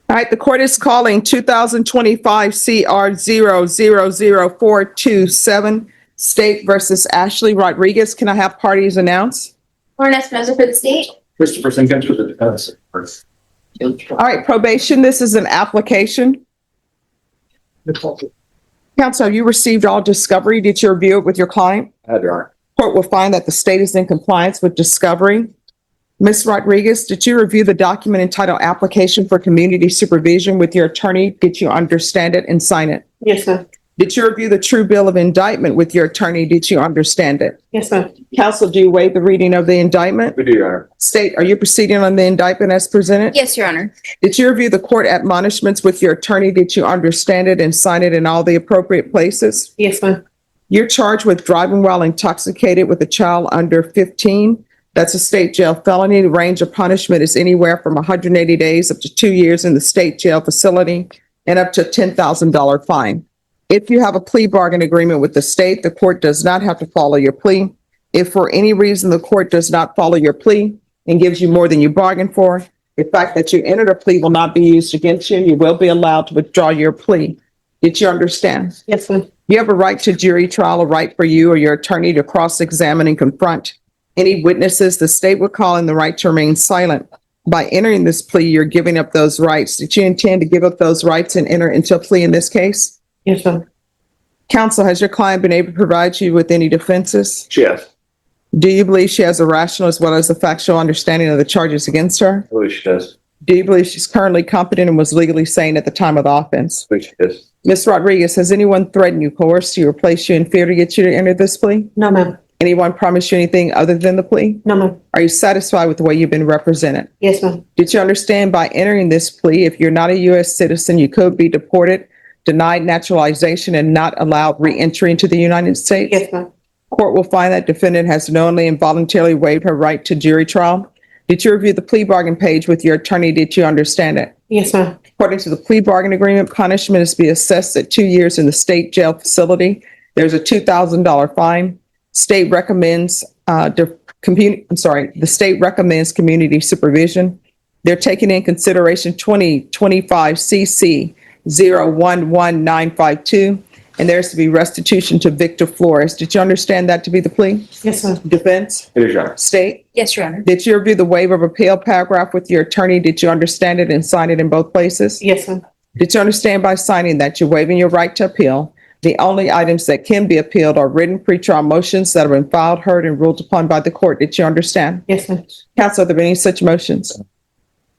All right, the court is calling 2025 CR 000427 State versus Ashley Rodriguez. Can I have parties announced? Lauren Espinoza for the state. Christopher Sinkins for the defense. All right, probation, this is an application. Counsel, have you received all discovery? Did you review it with your client? I have, Your Honor. Court will find that the state is in compliance with discovery. Ms. Rodriguez, did you review the document entitled Application for Community Supervision with your attorney? Did you understand it and sign it? Yes, ma'am. Did you review the true bill of indictment with your attorney? Did you understand it? Yes, ma'am. Counsel, do you waive the reading of the indictment? We do, Your Honor. State, are you proceeding on the indictment as presented? Yes, Your Honor. Did you review the court admonishments with your attorney? Did you understand it and sign it in all the appropriate places? Yes, ma'am. You're charged with driving while intoxicated with a child under 15. That's a state jail felony. The range of punishment is anywhere from 180 days up to 2 years in the state jail facility and up to a $10,000 fine. If you have a plea bargain agreement with the state, the court does not have to follow your plea. If for any reason the court does not follow your plea and gives you more than you bargained for, the fact that you entered a plea will not be used against you. You will be allowed to withdraw your plea. Did you understand? Yes, ma'am. You have a right to jury trial, a right for you or your attorney to cross-examine and confront any witnesses. The state would call in the right to remain silent. By entering this plea, you're giving up those rights. Did you intend to give up those rights and enter into a plea in this case? Yes, ma'am. Counsel, has your client been able to provide you with any defenses? Yes, Do you believe she has a rational as well as a factual understanding of the charges against her? I believe she does. Do you believe she's currently competent and was legally sane at the time of the offense? I believe she does. Ms. Rodriguez, has anyone threatened you, coerced you, or placed you in fear to get you to enter this plea? No, ma'am. Anyone promised you anything other than the plea? No, ma'am. Are you satisfied with the way you've been represented? Yes, ma'am. Did you understand by entering this plea, if you're not a U.S. citizen, you could be deported, denied naturalization, and not allowed re-entry into the United States? Yes, ma'am. Court will find that defendant has knowingly and voluntarily waived her right to jury trial. Did you review the plea bargain page with your attorney? Did you understand it? Yes, ma'am. According to the plea bargain agreement, punishment is to be assessed at 2 years in the state jail facility. There's a $2,000 fine. State recommends the state recommends community supervision. They're taking in consideration 2025 CC 011952, and there's to be restitution to Victor Flores. Did you understand that to be the plea? Yes, ma'am. Defense? It is, Your Honor. State? Yes, Your Honor. Did you review the waiver of appeal paragraph with your attorney? Did you understand it and sign it in both places? Yes, ma'am. Did you understand by signing that you're waiving your right to appeal? The only items that can be appealed are written pretrial motions that have been filed, heard, and ruled upon by the court. Did you understand? Yes, ma'am. Counsel, are there any such motions?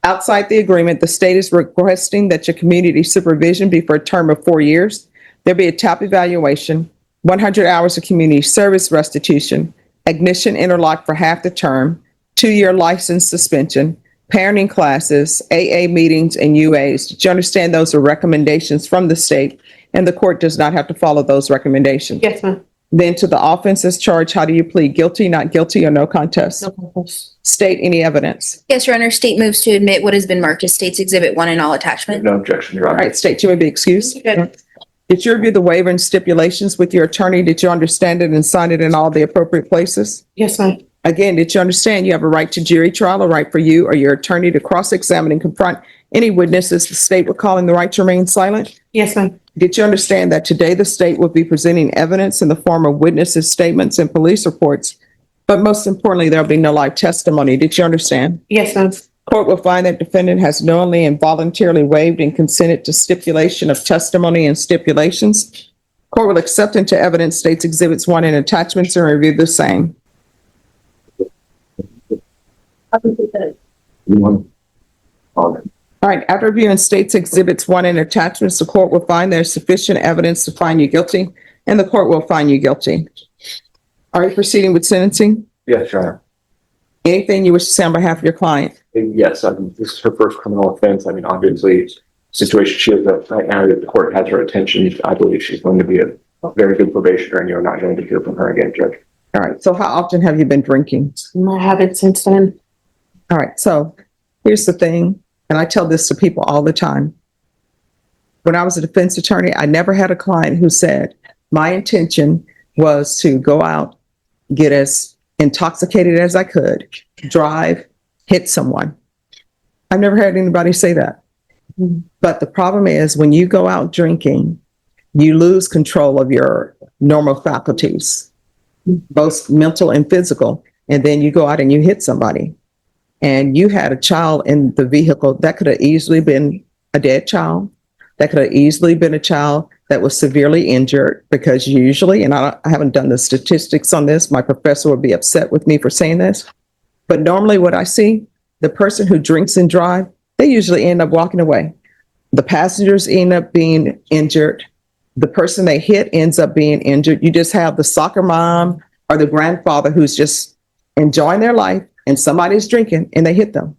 Outside the agreement, the state is requesting that your community supervision be for a term of 4 years. There be a TAP evaluation, 100 hours of community service restitution, ignition interlock for half the term, 2-year license suspension, parenting classes, AA meetings, and UAs. Did you understand those are recommendations from the state, and the court does not have to follow those recommendations? Yes, ma'am. Then to the offenses charged, how do you plead? Guilty, not guilty, or no contest? No contest. State any evidence. Yes, Your Honor. State moves to admit what has been marked as State's Exhibit 1 in all attachments. No objection, Your All Honor. right, state, you may be excused. Good. Did you review the waiver and stipulations with your attorney? Did you understand it and sign it in all the appropriate places? Yes, ma'am. Again, did you understand you have a right to jury trial, a right for you or your attorney to cross-examine and confront any witnesses the state would call in the right to remain silent? Yes, ma'am. Did you understand that today the state will be presenting evidence in the form of witnesses' statements and police reports? But most importantly, there'll be no live testimony. Did you understand? Yes, ma'am. Court will find that defendant has knowingly and voluntarily waived and consented to stipulation of testimony and stipulations. Court will accept into evidence State's Exhibits 1 and attachments and review the same. All right, after reviewing State's Exhibits 1 and attachments, the court will find there's sufficient evidence to find you guilty, and the court will find you guilty. Are you proceeding with sentencing? Yes, Your Honor. Anything you wish to say on behalf of your client? And yes, this is her first criminal offense. I mean, obviously, situation she is in right now that the court has her attention. I believe she's going to be a very good probationer, and you're not going to hear from her again, Judge. All right, so how often have you been drinking? I haven't since then. All right, so here's the thing, and I tell this to people all the time. When I was a defense attorney, I never had a client who said, my intention was to go out, get as intoxicated as I could, drive, hit someone. I've never had anybody say that. But the problem is when you go out drinking, you lose control of your normal faculties, both mental and physical. And then you go out and you hit somebody. And you had a child in the vehicle that could have easily been a dead child. That could have easily been a child that was severely injured, because usually, and I haven't done the statistics on this, my professor would be upset with me for saying this, but normally what I see, the person who drinks and drive, they usually end up walking away. The passengers end up being injured. The person they hit ends up being injured. You just have the soccer mom or the grandfather who's just enjoying their life and somebody's drinking and they hit them.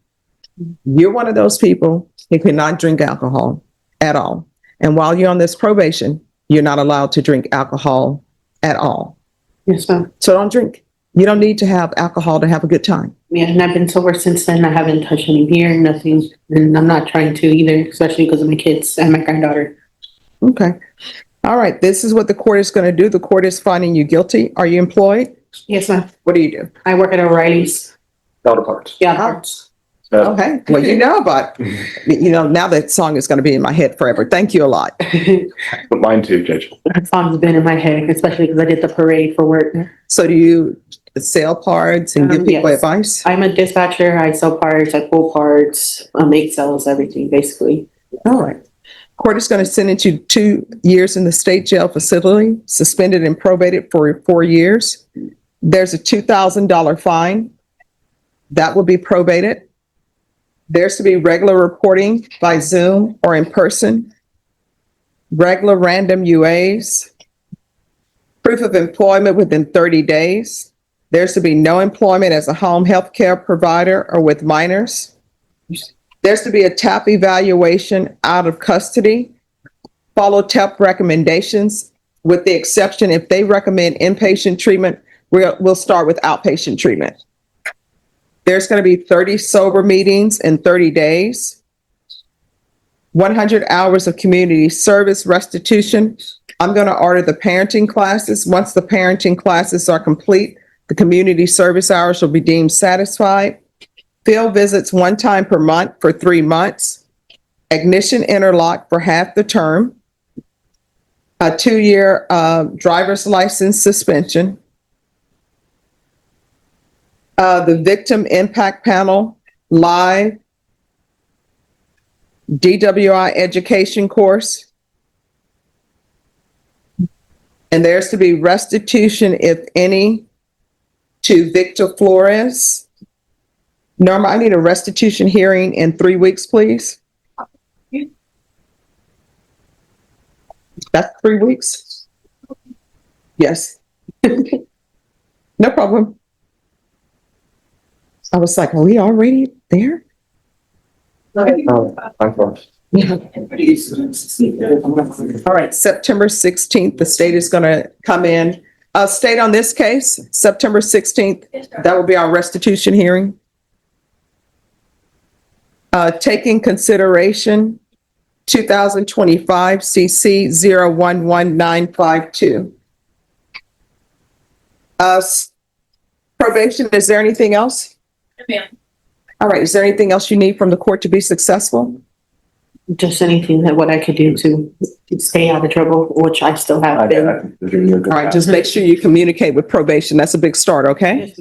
You're one of those people who cannot drink alcohol at all. And while you're on this probation, you're not allowed to drink alcohol at all. Yes, ma'am. So don't drink. You don't need to have alcohol to have a good time. Yeah, and I've been sober since then. I haven't touched any beer, nothing, and I'm not trying to either, especially because of my kids and my granddaughter. Okay. All right. This is what the court is going to do. The court is finding you guilty. Are you employed? Yes, ma'am. What do you do? I work at O'Reilly's. Auto parts. Yeah, Oh. parts. Okay. Well, you know, but now that song is going to be in my head forever. Thank you a lot. But mine too, Judge. That song's been in my head, especially because I did the parade for work. So do you sell parts and give people Yes. advice? I'm a dispatcher. I sell parts. I pull parts. I make sales, everything basically. All right. Court is going to sentence you 2 years in the state jail facility, suspended and probated for 4 years. There's a $2,000 fine. That will be probated. There's to be regular reporting by Zoom or in person, regular random UAs, proof of employment within 30 days. There's to be no employment as a home health care provider or with minors. There's to be a TAP evaluation out of custody. Follow TAP recommendations, with the exception if they recommend inpatient treatment, we'll start with outpatient treatment. There's going to be 30 sober meetings in 30 days, 100 hours of community service restitution. I'm going to order the parenting classes. Once the parenting classes are complete, the community service hours will be deemed satisfied. Field visits 1 time per month for 3 months. Ignition interlock for half the term. A 2-year driver's license suspension. The Victim Impact Panel live DWI education course. And there's to be restitution, if any, to Victor Flores. Norma, I need a restitution hearing in 3 weeks, please. That's 3 weeks? Yes. No problem. I was like, are we already there? Oh, I'm fine. All right, September 16th, the state is going to come in. State on this case, September 16th, that will be our restitution hearing. Taking consideration 2025 CC 011952. Probation, is there anything else? All right, is there anything else you need from the court to be successful? Just anything that what I could do to stay out of trouble, which I still have been. All right, just make sure you communicate with probation. That's a big start, okay?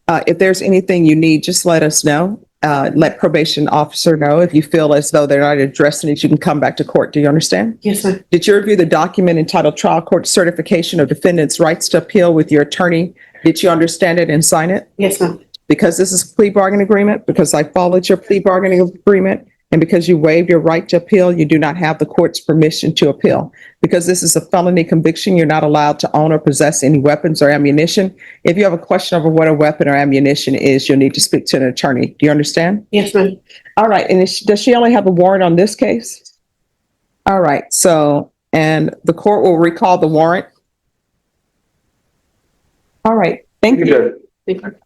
If there's anything you need, just let us know. Let probation officer know. If you feel as though they're not addressing it, you can come back to court. Do you understand? Yes, ma'am. Did you review the document entitled Trial Court Certification of Defendant's Rights to Appeal with your attorney? Did you understand it and sign it? Yes, ma'am. Because this is a plea bargaining agreement, because I followed your plea bargaining agreement, and because you waived your right to appeal, you do not have the court's permission to appeal. Because this is a felony conviction, you're not allowed to own or possess any weapons or ammunition. If you have a question over what a weapon or ammunition is, you'll need to speak to an attorney. Do you understand? Yes, ma'am. All right. And does she only have a warrant on this case? All right. So, and the court will recall the warrant. All right. Thank you. Judge. Thank you.